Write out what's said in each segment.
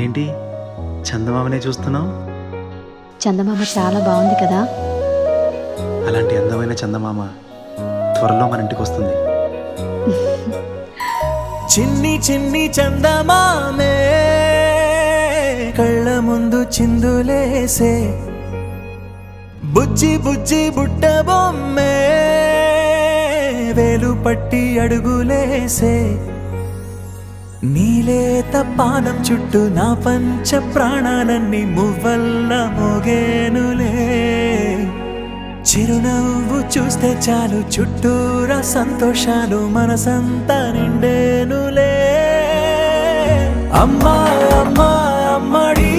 ఏంటి చందమామనే చూస్తున్నావు? చందమామ చాలా బాగుంది కదా. అలాంటి అందమైన చందమామ త్వరలో మన ఇంటికి వస్తుంది. చిన్ని చిన్ని చందమామే కళ్ళ ముందు చిందులేసే, బుజ్జి బుజ్జి బుట్ట బొమ్మే వేలు పట్టి అడుగులేసే, నీలేత పానం చుట్టూ నా పంచ ప్రాణాలన్నీ మువ్వల్ల మోగేనులే. చిరునవ్వు చూస్తే చాలు చుట్టూరా సంతోషాలు మనసంతా నిండేనులే. అమ్మా అమ్మా అమ్మడి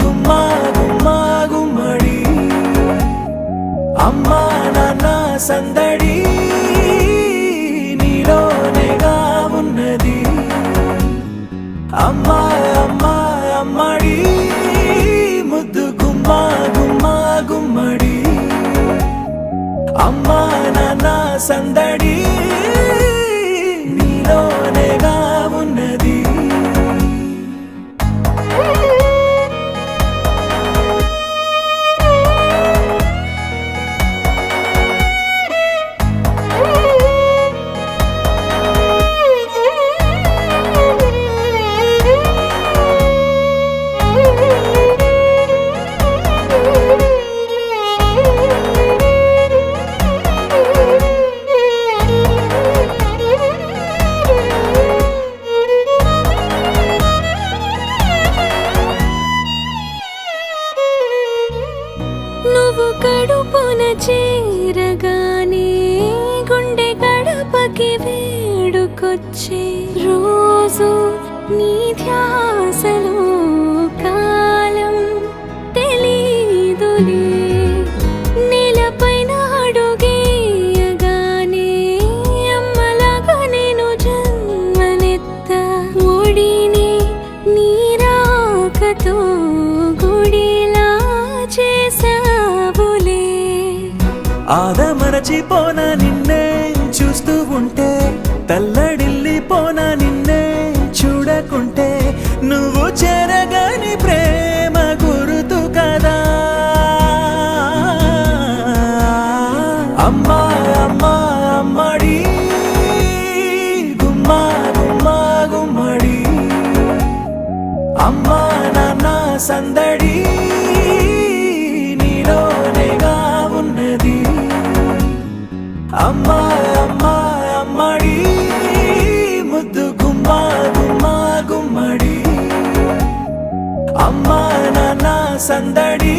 గుమ్మా గుమ్మా గుమ్మడి, అమ్మా నాన్న సందడి నీలోనేగా ఉన్నది. అమ్మా అమ్మా అమ్మడి ముద్దు గుమ్మా గుమ్మా గుమ్మడి, అమ్మా నాన్న సందడి నీలోనేగా ఉన్నది. నువ్వు కడుపున చేరగానే గుండె గడపకి వేడుకొచ్చే, రోజు నీ ధ్యాసలో కాలం తెలీదులే. నేలపైన అడుగేయగానే అమ్మలాగా నేను జన్మనెత్త, ఒడిని నీ రాకతో గుడిలా చేసావులే. ఆదమరచిపోన నిన్నే చూస్తూ ఉంటే, తల్లడిల్లిపోన నిన్నే చూడకుంటే, నువ్వు చెరగని ప్రేమ గురుతు కదా. అమ్మా అమ్మా అమ్మడి గుమ్మా గుమ్మా గుమ్మడి, అమ్మా నాన్న సందడి నీలోనేగా ఉన్నది. అమ్మా అమ్మా అమ్మడి ముద్దు గుమ్మా గుమ్మా గుమ్మడి, అమ్మా నాన్న సందడి